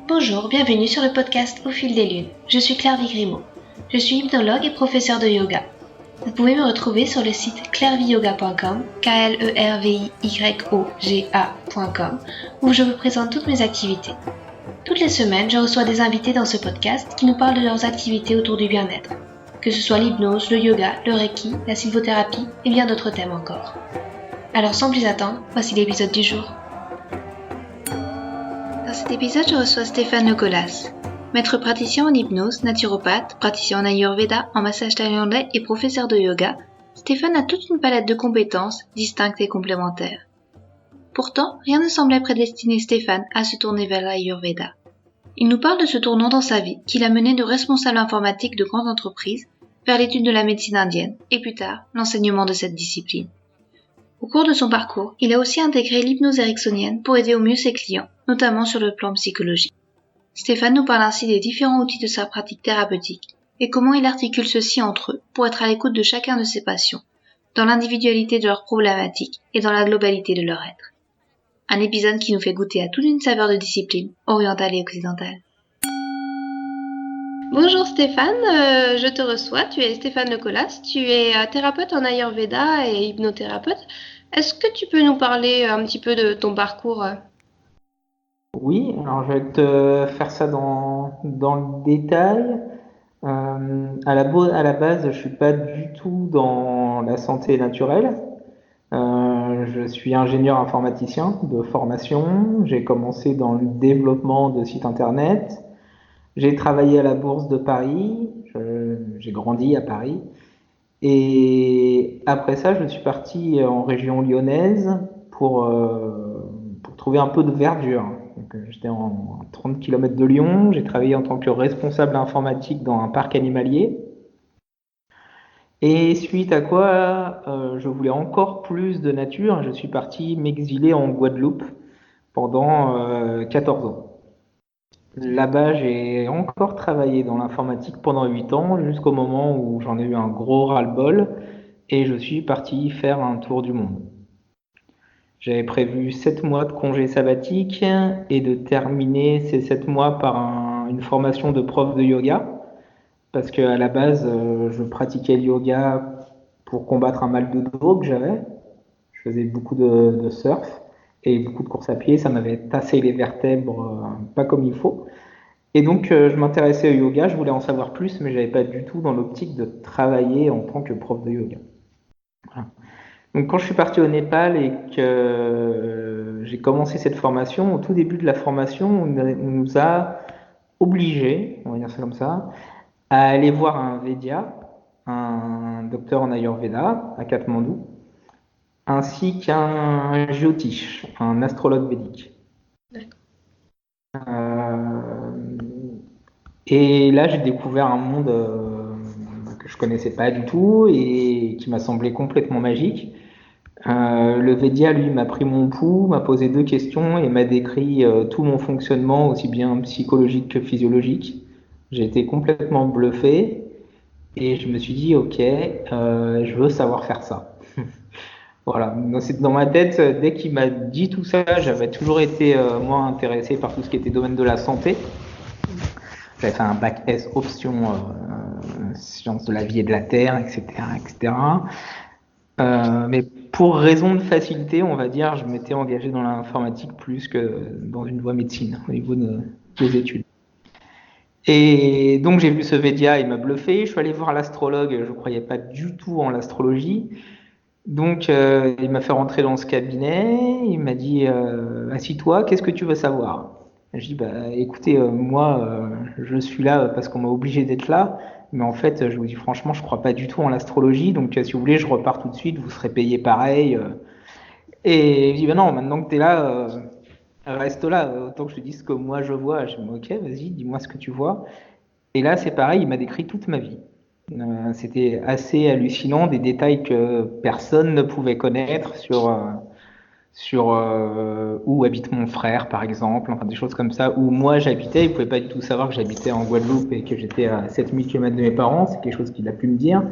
Bonjour, bienvenue sur le podcast Au fil des lunes. Je suis Claire Vigrimaud. Je suis hypnologue et professeure de yoga. Vous pouvez me retrouver sur le site clairviyoga.com, KLERVIYOGA.com, où je vous présente toutes mes activités. Toutes les semaines, je reçois des invités dans ce podcast qui nous parlent de leurs activités autour du bien-être, que ce soit l'hypnose, le yoga, le reiki, la sylvothérapie et bien d'autres thèmes encore. Alors sans plus attendre, voici l'épisode du jour. Dans cet épisode, je reçois Stéphane Lecolas, maître praticien en hypnose, naturopathe, praticien en Ayurveda, en massage thaïlandais et professeur de yoga. Stéphane a toute une palette de compétences distinctes et complémentaires. Pourtant, rien ne semblait prédestiner Stéphane à se tourner vers l'Ayurveda. Il nous parle de ce tournant dans sa vie qui l'a mené de responsable informatique de grandes entreprises vers l'étude de la médecine indienne et plus tard l'enseignement de cette discipline. Au cours de son parcours, il a aussi intégré l'hypnose ericksonienne pour aider au mieux ses clients, notamment sur le plan psychologique. Stéphane nous parle ainsi des différents outils de sa pratique thérapeutique et comment il articule ceux-ci entre eux pour être à l'écoute de chacun de ses patients, dans l'individualité de leurs problématiques et dans la globalité de leur être. Un épisode qui nous fait goûter à toute une saveur de discipline, orientale et occidentale. Bonjour Stéphane, je te reçois, tu es Stéphane Lecolas, tu es thérapeute en Ayurveda et hypnothérapeute. Est-ce que tu peux nous parler un petit peu de ton parcours? Oui, alors je vais te faire ça dans le détail. À la base, je suis pas du tout dans la santé naturelle. Je suis ingénieur informaticien de formation. J'ai commencé dans le développement de sites internet. J'ai travaillé à la Bourse de Paris. J'ai grandi à Paris. Et après ça, je suis parti en région lyonnaise pour trouver un peu de verdure. Donc, j'étais à 30 km de Lyon. J'ai travaillé en tant que responsable informatique dans un parc animalier. Et suite à quoi, je voulais encore plus de nature. Je suis parti m'exiler en Guadeloupe pendant 14 ans. Là-bas, j'ai encore travaillé dans l'informatique pendant 8 ans, jusqu'au moment où j'en ai eu un gros ras-le-bol et je suis parti faire un tour du monde. J'avais prévu 7 mois de congé sabbatique et de terminer ces 7 mois par une formation de prof de yoga, parce qu'à la base, je pratiquais le yoga pour combattre un mal de dos que j'avais. Je faisais beaucoup de surf et beaucoup de course à pied, ça m'avait tassé les vertèbres pas comme il faut. Et donc, je m'intéressais au yoga, je voulais en savoir plus, mais j'avais pas du tout dans l'optique de travailler en tant que prof de yoga. Voilà. Donc, quand je suis parti au Népal et que j'ai commencé cette formation, au tout début de la formation, on nous a obligés, on va dire ça comme ça, à aller voir un Védia, un docteur en Ayurveda à Katmandou, ainsi qu'un Jyotish, un astrologue védique. Et là, j'ai découvert un monde que je connaissais pas du tout et qui m'a semblé complètement magique. Le Védia, lui, m'a pris mon pouls, m'a posé 2 questions et m'a décrit tout mon fonctionnement, aussi bien psychologique que physiologique. J'ai été complètement bluffé et je me suis dit, ok, je veux savoir faire ça. Voilà, dans ma tête, dès qu'il m'a dit tout ça, j'avais toujours été, moi, intéressé par tout ce qui était domaine de la santé. J'avais fait un bac S option sciences de la vie et de la terre, etc., etc. Mais pour raison de facilité, on va dire, je m'étais engagé dans l'informatique plus que dans une voie médecine au niveau des études. Et donc j'ai vu ce Védia, il m'a bluffé. Je suis allé voir l'astrologue, je ne croyais pas du tout en l'astrologie. Donc il m'a fait rentrer dans ce cabinet, il m'a dit assis-toi, qu'est-ce que tu veux savoir? Je dis bah écoutez, moi je suis là parce qu'on m'a obligé d'être là, mais en fait je vous dis franchement je crois pas du tout en l'astrologie, donc si vous voulez je repars tout de suite, vous serez payé pareil. Et il dit bah non, maintenant que tu es là, reste là, autant que je te dise ce que moi je vois. Je dis ok, vas-y, dis-moi ce que tu vois. Et là c'est pareil, il m'a décrit toute ma vie. C'était assez hallucinant, des détails que personne ne pouvait connaître sur où habite mon frère, par exemple, enfin des choses comme ça, où moi j'habitais. Il ne pouvait pas du tout savoir que j'habitais en Guadeloupe et que j'étais à 7000 km de mes parents, c'est quelque chose qu'il a pu me dire.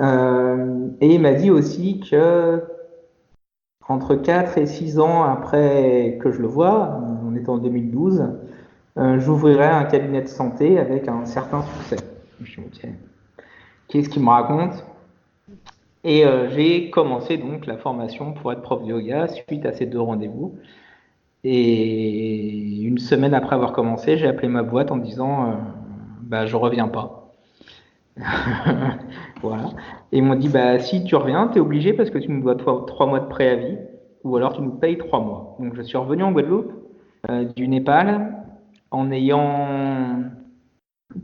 Et il m'a dit aussi que entre 4 et 6 ans après que je le vois, on était en 2012, j'ouvrirai un cabinet de santé avec un certain succès. Je me dis, ok, qu'est-ce qu'il me raconte? Et j'ai commencé donc la formation pour être prof de yoga suite à ces 2 rendez-vous. Et une semaine après avoir commencé, j'ai appelé ma boîte en disant bah je reviens pas. Voilà. Et ils m'ont dit bah si tu reviens, t'es obligé parce que tu nous dois 3 mois de préavis ou alors tu nous payes 3 mois. Donc je suis revenu en Guadeloupe du Népal en ayant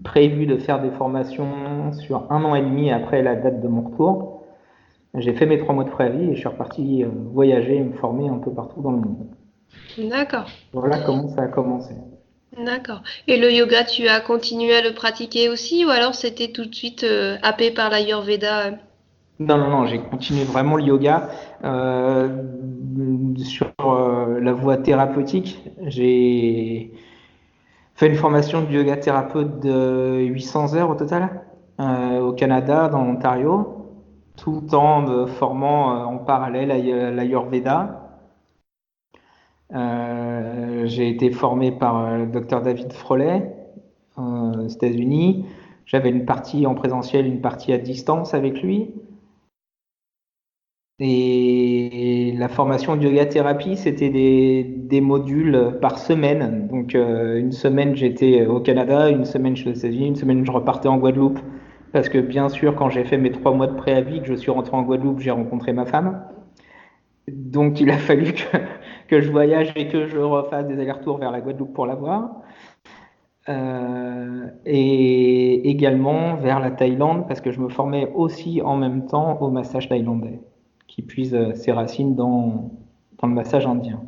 prévu de faire des formations sur 1 an et demi après la date de mon retour. J'ai fait mes 3 mois de préavis et je suis reparti voyager et me former un peu partout dans le monde. D'accord, Voilà comment ça a commencé. d'accord. Et le yoga, tu as continué à le pratiquer aussi ou alors c'était tout de suite happé par l'Ayurveda? Non, non, non, j'ai continué vraiment le yoga sur la voie thérapeutique. J'ai fait une formation de yoga thérapeute de 800 heures au total au Canada, dans l'Ontario, tout en me formant en parallèle à l'Ayurveda. J'ai été formé par le docteur David Frolet aux États-Unis. J'avais une partie en présentiel, une partie à distance avec lui. Et la formation de yoga thérapie, c'était des modules par semaine. Donc, une semaine, j'étais au Canada, une semaine, je suis aux États-Unis, une semaine, je repartais en Guadeloupe. Parce que, bien sûr, quand j'ai fait mes 3 mois de préavis, que je suis rentré en Guadeloupe, j'ai rencontré ma femme. Donc, il a fallu que je voyage et que je refasse des allers-retours vers la Guadeloupe pour la voir. Et également vers la Thaïlande, parce que je me formais aussi en même temps au massage thaïlandais, qui puise ses racines dans le massage indien.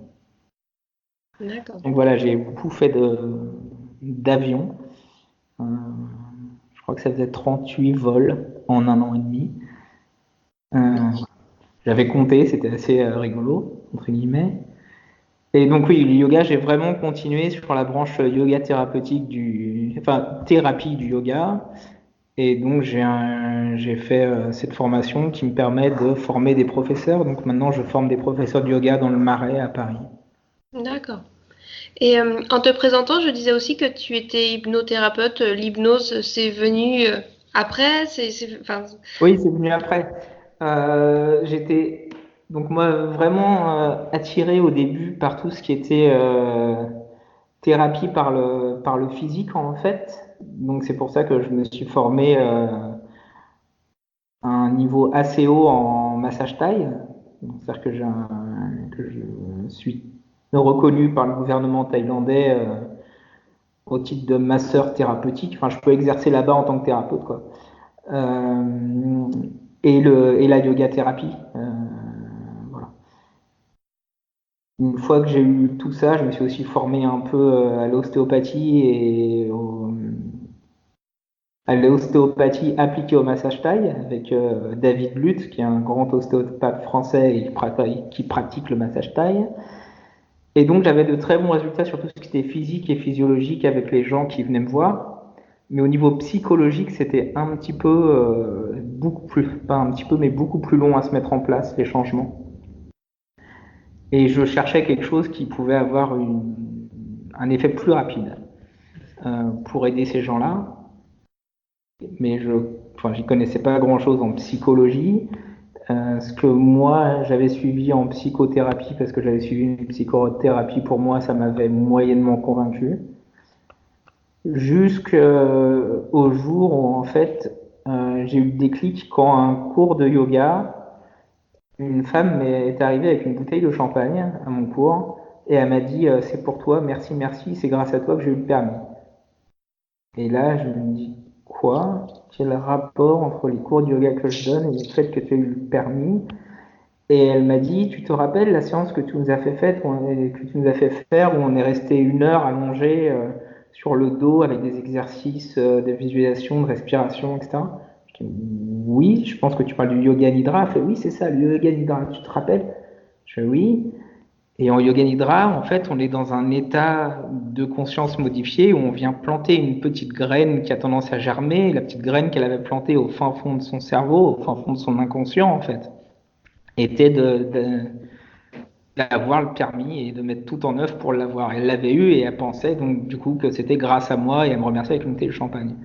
D'accord. Donc voilà, j'ai beaucoup fait d'avion. Euh, je crois que ça faisait 38 vols en 1 an et demi. J'avais compté, c'était assez rigolo, entre guillemets. Et donc oui, le yoga, j'ai vraiment continué sur la branche yoga thérapeutique enfin thérapie du yoga. Et donc j'ai fait cette formation qui me permet de former des professeurs. Donc maintenant, je forme des professeurs de yoga dans le Marais à Paris. D'accord. Et en te présentant, je disais aussi que tu étais hypnothérapeute. L'hypnose, c'est venu après, enfin, Oui, c'est venu après. J'étais donc moi vraiment attiré au début par tout ce qui était thérapie par le physique en fait. Donc c'est pour ça que je me suis formé à un niveau assez haut en massage thaï. C'est-à-dire que je suis reconnu par le gouvernement thaïlandais au titre de masseur thérapeutique. Enfin, je peux exercer là-bas en tant que thérapeute, quoi. Euh, et la yoga thérapie. Voilà. Une fois que j'ai eu tout ça, je me suis aussi formé un peu à l'ostéopathie à l'ostéopathie appliquée au massage thaï avec David Luth, qui est un grand ostéopathe français et qui pratique le massage thaï. Et donc j'avais de très bons résultats sur tout ce qui était physique et physiologique avec les gens qui venaient me voir. Mais au niveau psychologique, c'était un petit peu, beaucoup plus, pas un petit peu, mais beaucoup plus long à se mettre en place, les changements. Et je cherchais quelque chose qui pouvait avoir un effet plus rapide pour aider ces gens-là. Mais j'y connaissais pas grand-chose en psychologie. Ce que moi, j'avais suivi en psychothérapie, parce que j'avais suivi une psychothérapie, pour moi, ça m'avait moyennement convaincu. Jusqu'au jour où, en fait, j'ai eu le déclic quand un cours de yoga, une femme est arrivée avec une bouteille de champagne à mon cours et elle m'a dit c'est pour toi, merci, merci, c'est grâce à toi que j'ai eu le permis. Et là, je me dis quoi? Quel rapport entre les cours de yoga que je donne et le fait que tu aies eu le permis? Et elle m'a dit, tu te rappelles la séance que tu nous as que tu nous as fait faire où on est resté 1 heure allongé sur le dos avec des exercices de visualisation, de respiration, etc. Je dis, oui, je pense que tu parles du yoga nidra. Elle fait oui, c'est ça, le yoga nidra. Tu te rappelles? Je fais oui. Et en yoga nidra, en fait, on est dans un état de conscience modifié où on vient planter une petite graine qui a tendance à germer, la petite graine qu'elle avait plantée au fin fond de son cerveau, au fin fond de son inconscient, en fait était d'avoir le permis et de mettre tout en œuvre pour l'avoir. Elle l'avait eu et elle pensait donc du coup que c'était grâce à moi et elle me remerciait avec une bouteille de champagne.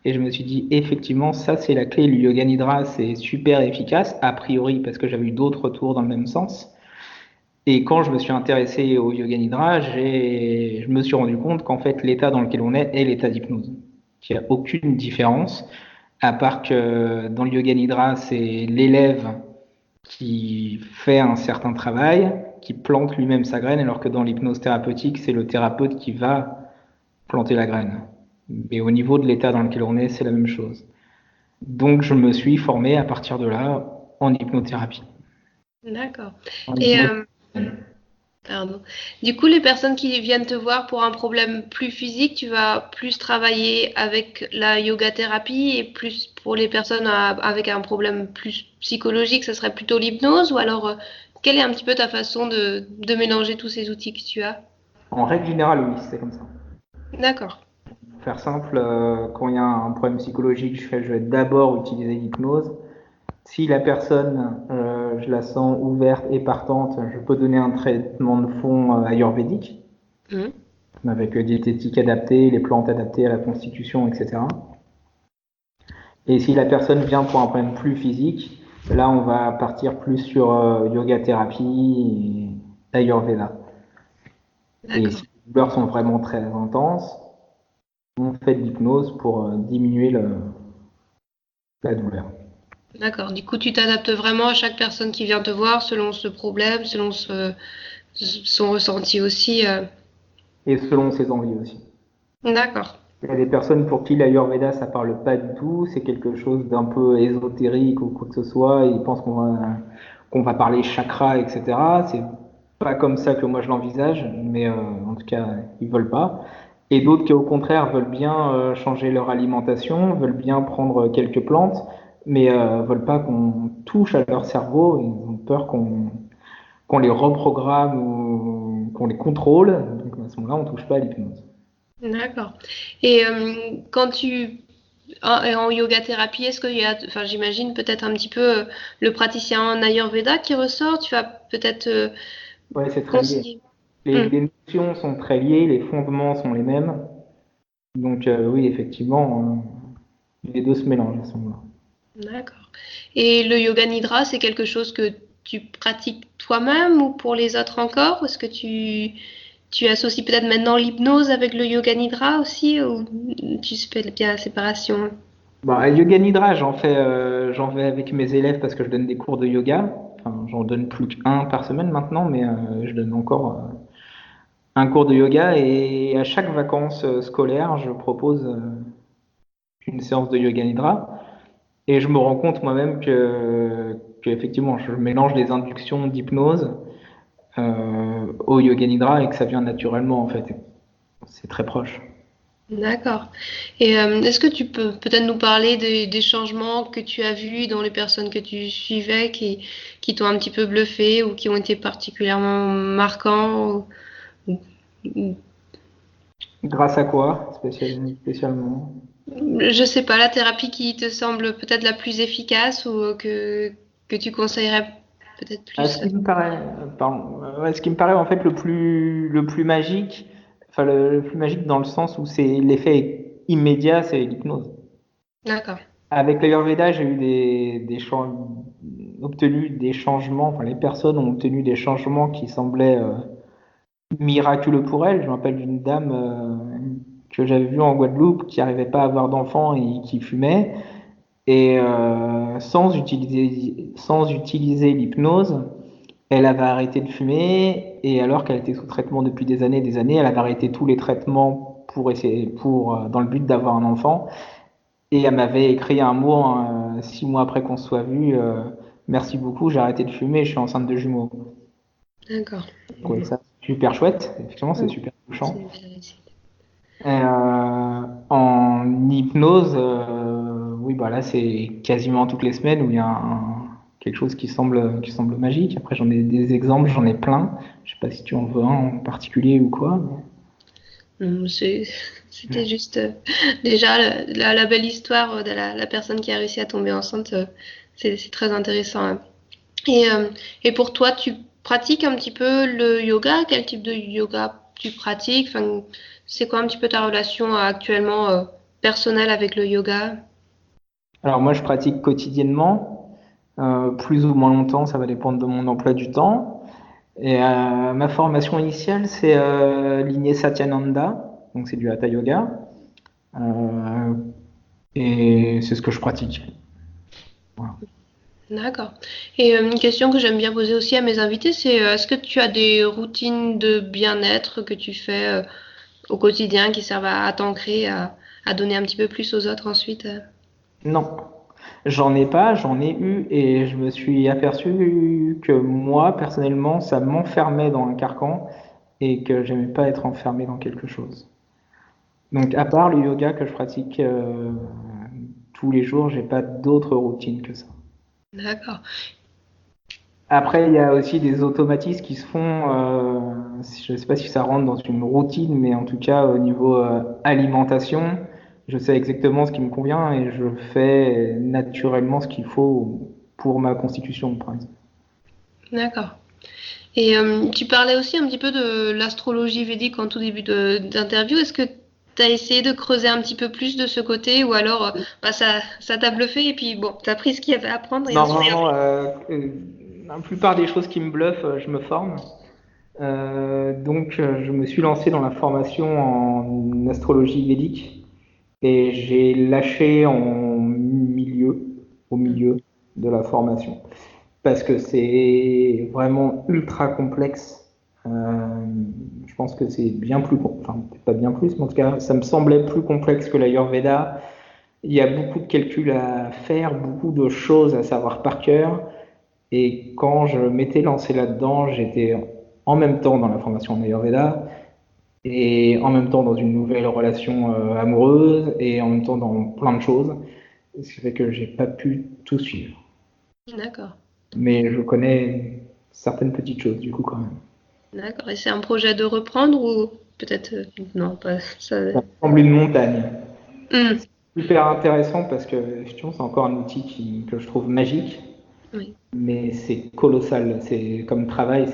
Et je me suis dit, effectivement, ça c'est la clé. Le yoga nidra, c'est super efficace, a priori, parce que j'avais eu d'autres retours dans le même sens. Et quand je me suis intéressé au yoga nidra, je me suis rendu compte qu'en fait, l'état dans lequel on est l'état d'hypnose. Qu'il n'y a aucune différence, à part que dans le yoga nidra, c'est l'élève qui fait un certain travail, qui plante lui-même sa graine, alors que dans l'hypnose thérapeutique, c'est le thérapeute qui va planter la graine. Mais au niveau de l'état dans lequel on est, c'est la même chose. Donc, je me suis formé à partir de là en hypnothérapie. D'accord. En Et hypnose. pardon. Du coup, les personnes qui viennent te voir pour un problème plus physique, tu vas plus travailler avec la yoga thérapie et plus pour les personnes avec un problème plus psychologique, ça serait plutôt l'hypnose ou alors quelle est un petit peu ta façon de mélanger tous ces outils que tu as? En règle générale, oui, c'est comme ça. D'accord. Pour faire simple, quand il y a un problème psychologique, je vais d'abord utiliser l'hypnose. Si la personne, je la sens ouverte et partante, je peux donner un traitement de fond ayurvédique, Mhm. avec diététique adaptée, les plantes adaptées à la constitution, etc. Et si la personne vient pour un problème plus physique, là on va partir plus sur yoga thérapie et ayurveda. Et D'accord. si les douleurs sont vraiment très intenses, on fait de l'hypnose pour diminuer la douleur. D'accord. Du coup, tu t'adaptes vraiment à chaque personne qui vient te voir selon ce problème, selon son ressenti aussi. Et selon ses envies aussi. D'accord. Il y a des personnes pour qui l'Ayurveda ça parle pas du tout, c'est quelque chose d'un peu ésotérique ou quoi que ce soit, ils pensent qu'on va parler chakra, etc. C'est pas comme ça que moi je l'envisage, mais en tout cas ils veulent pas. Et d'autres qui au contraire veulent bien changer leur alimentation, veulent bien prendre quelques plantes, mais veulent pas qu'on touche à leur cerveau, ils ont peur qu'on les reprogramme ou qu'on les contrôle. Donc à ce moment-là on touche pas à l'hypnose. D'accord. Et quand en yoga thérapie, est-ce qu'il y a, enfin j'imagine peut-être un petit peu le praticien en Ayurveda qui ressort, tu vas peut-être Ouais, c'est très lié. conseiller. Hmm. Les notions sont très liées, les fondements sont les mêmes. Donc oui, effectivement, les deux se mélangent à ce moment-là. D'accord. Et le yoga nidra, c'est quelque chose que tu pratiques toi-même ou pour les autres encore? Est-ce que tu associes peut-être maintenant l'hypnose avec le yoga nidra aussi ou tu fais bien la séparation? Bah, yoga nidra, j'en fais avec mes élèves parce que je donne des cours de yoga. Enfin, j'en donne plus qu'un par semaine maintenant, mais je donne encore un cours de yoga et à chaque vacances scolaires, je propose une séance de yoga nidra. Et je me rends compte moi-même que effectivement, je mélange les inductions d'hypnose au yoga nidra et que ça vient naturellement en fait. C'est très proche. D'accord. Et est-ce que tu peux peut-être nous parler des changements que tu as vus dans les personnes que tu suivais qui t'ont un petit peu bluffé ou qui ont été particulièrement marquants ou- Grâce à quoi spécialement? je sais pas, la thérapie qui te semble peut-être la plus efficace ou que tu conseillerais peut-être Ce plus. qui me paraît, pardon, ouais, ce qui me paraît en fait le plus magique, enfin le plus magique dans le sens où c'est l'effet immédiat, c'est l'hypnose. D'accord. Avec l'Ayurveda, j'ai eu obtenu des changements, enfin les personnes ont obtenu des changements qui semblaient miraculeux pour elles. Je me rappelle d'une dame que j'avais vue en Guadeloupe qui n'arrivait pas à avoir d'enfant et qui fumait. Et sans utiliser l'hypnose, elle avait arrêté de fumer. Et alors qu'elle était sous traitement depuis des années, elle avait arrêté tous les traitements dans le but d'avoir un enfant. Et elle m'avait écrit un mot 6 mois après qu'on se soit vu. Merci beaucoup, j'ai arrêté de fumer, je suis enceinte de jumeaux. D'accord. Je trouvais ça super chouette. Effectivement, c'est Mm. super C'est touchant. une belle réussite. Et, en hypnose, oui, bah là, c'est quasiment toutes les semaines où il y a quelque chose qui semble magique. Après, j'en ai des exemples, j'en ai plein. Je sais pas si tu en veux un en particulier ou quoi. C'était juste déjà la belle histoire de la personne qui a réussi à tomber enceinte. C'est très intéressant, hein. Et, euh, et pour toi, pratiques un petit peu le yoga? Quel type de yoga tu pratiques? Enfin, c'est quoi un petit peu ta relation actuellement personnelle avec le yoga? Alors moi, je pratique quotidiennement, plus ou moins longtemps, ça va dépendre de mon emploi du temps. Et ma formation initiale, c'est l'inné Satyananda, donc c'est du Hatha Yoga, euh, et c'est ce que je pratique. Voilà. D'accord. Et une question que j'aime bien poser aussi à mes invités, c'est est-ce que tu as des routines de bien-être que tu fais au quotidien qui servent à t'ancrer, à donner un petit peu plus aux autres ensuite? Non, j'en ai pas, j'en ai eu, et je me suis aperçu que moi, personnellement, ça m'enfermait dans un carcan et que j'aimais pas être enfermé dans quelque chose. Donc, à part le yoga que je pratique tous les jours, j'ai pas d'autres routines que ça. D'accord. Après, il y a aussi des automatismes qui se font, je ne sais pas si ça rentre dans une routine, mais en tout cas, au niveau alimentation, je sais exactement ce qui me convient et je fais naturellement ce qu'il faut pour ma constitution, par exemple. D'accord. Et tu parlais aussi un petit peu de l'astrologie védique en tout début d'interview. Est-ce que tu as essayé de creuser un petit peu plus de ce côté ou alors bah, ça t'a bluffé et puis bon, tu as pris ce qu'il y avait à prendre et Non, ensuite... vraiment, la plupart des choses qui me bluffent, je me forme. Donc, je me suis lancé dans la formation en astrologie védique et j'ai lâché au milieu de la formation, parce que c'est vraiment ultra complexe. Je pense que c'est bien plus, enfin, peut-être pas bien plus, mais en tout cas, ça me semblait plus complexe que l'Ayurveda. Il y a beaucoup de calculs à faire, beaucoup de choses à savoir par cœur. Et quand je m'étais lancé là-dedans, j'étais en même temps dans la formation en Ayurveda et en même temps dans une nouvelle relation amoureuse et en même temps dans plein de choses. Ce qui fait que j'ai pas pu tout suivre. D'accord. Mais je connais certaines petites choses du coup quand même. D'accord. Et c'est un projet de reprendre ou peut-être non, pas ça. Ça me semble une montagne. Hmm. Super intéressant parce que effectivement c'est encore un outil que je trouve magique, Oui. mais c'est colossal. C'est comme travail,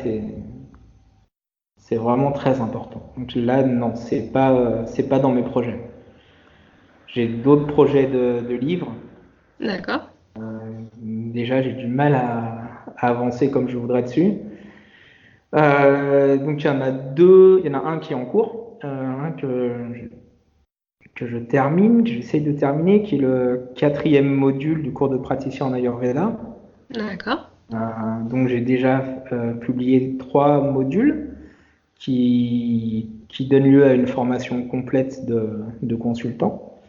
c'est vraiment très important. Donc là non, c'est pas dans mes projets. J'ai d'autres projets de livres. D'accord. Déjà j'ai du mal à avancer comme je voudrais dessus. Donc il y en a deux, il y en a un qui est en cours, un que je termine, que j'essaye de terminer, qui est le quatrième module du cours de praticien en Ayurveda. D'accord. Donc j'ai déjà publié 3 modules qui donnent lieu à une formation complète de consultant,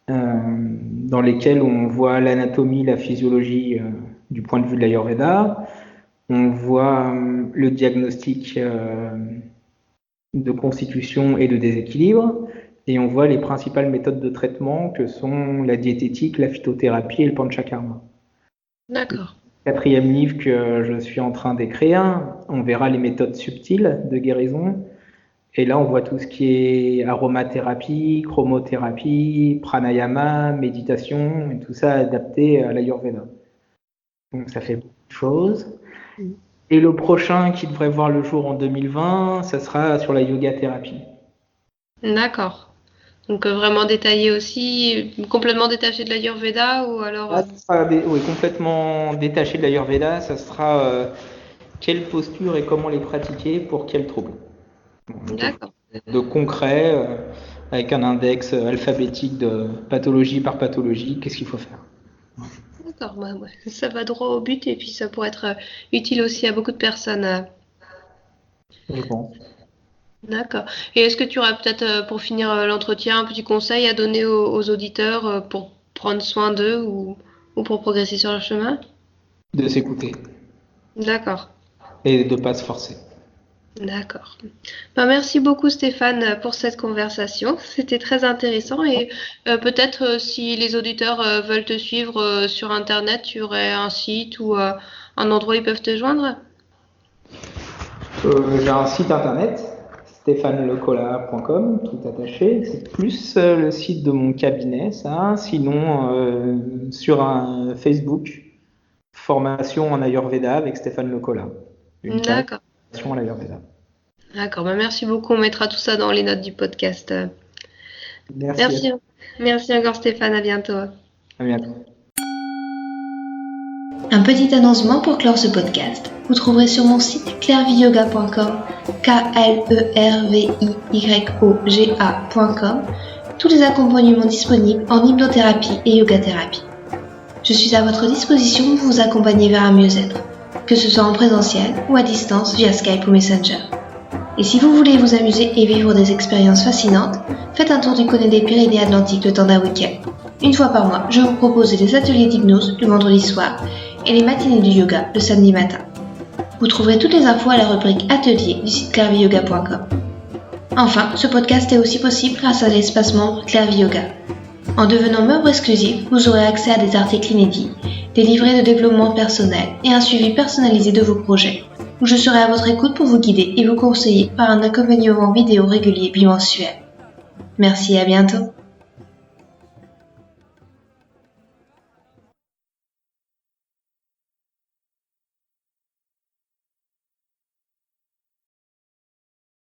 dans lesquels on voit l'anatomie, la physiologie du point de vue de l'Ayurveda, on voit le diagnostic de constitution et de déséquilibre, et on voit les principales méthodes de traitement que sont la diététique, la phytothérapie et le panchakarma. D'accord. Quatrième livre que je suis en train d'écrire, on verra les méthodes subtiles de guérison. Et là, on voit tout ce qui est aromathérapie, chromothérapie, pranayama, méditation, et tout ça adapté à l'Ayurveda. Donc ça fait beaucoup de choses. Et le prochain qui devrait voir le jour en 2020, ça sera sur la yoga thérapie. D'accord. Donc vraiment détaillé aussi, complètement détaché de l'Ayurveda ou alors... Là, ça sera oui, complètement détaché de l'Ayurveda, ça sera quelle posture et comment les pratiquer pour quel trouble. Donc, quelque D'accord. chose de concret, avec un index alphabétique de pathologie par pathologie, qu'est-ce qu'il faut faire. D'accord, bah ouais. Ça va droit au but et puis ça pourrait être utile aussi à beaucoup de personnes. Je pense. D'accord. Et est-ce que tu aurais peut-être, pour finir l'entretien, un petit conseil à donner aux auditeurs pour prendre soin d'eux ou pour progresser sur leur chemin? De s'écouter D'accord. et de ne pas se forcer. D'accord. Ben, merci beaucoup Stéphane pour cette conversation. C'était très intéressant et peut-être si les auditeurs veulent te suivre sur Internet, tu aurais un site ou un endroit où ils peuvent te joindre? J'ai un site internet, stéphanelecola.com, tout attaché. C'est plus le site de mon cabinet, ça. Sinon, sur un Facebook, formation en Ayurveda avec Stéphane Lecola. une D'accord. relation à l'Ayurveda. D'accord. Bah, merci beaucoup. On mettra tout ça dans les notes du podcast. Merci. Merci encore Stéphane. À bientôt. À bientôt. Un petit annoncement pour clore ce podcast. Vous trouverez sur mon site clairviyoga.com, KLERVIYOGA.com, tous les accompagnements disponibles en hypnothérapie et yoga-thérapie. Je suis à votre disposition pour vous accompagner vers un mieux-être, que ce soit en présentiel ou à distance via Skype ou Messenger. Et si vous voulez vous amuser et vivre des expériences fascinantes, faites un tour du côté des Pyrénées-Atlantiques le temps d'un week-end. Une fois par mois, je vous propose des ateliers d'hypnose le vendredi soir et les matinées du yoga le samedi matin. Vous trouverez toutes les infos à la rubrique Atelier du site clairviyoga.com. Enfin, ce podcast est aussi possible grâce à l'espace membre Clairviyoga. En devenant membre exclusif, vous aurez accès à des articles inédits, des livrets de développement personnel et un suivi personnalisé de vos projets, où je serai à votre écoute pour vous guider et vous conseiller par un accompagnement vidéo régulier bimensuel. Merci et à bientôt.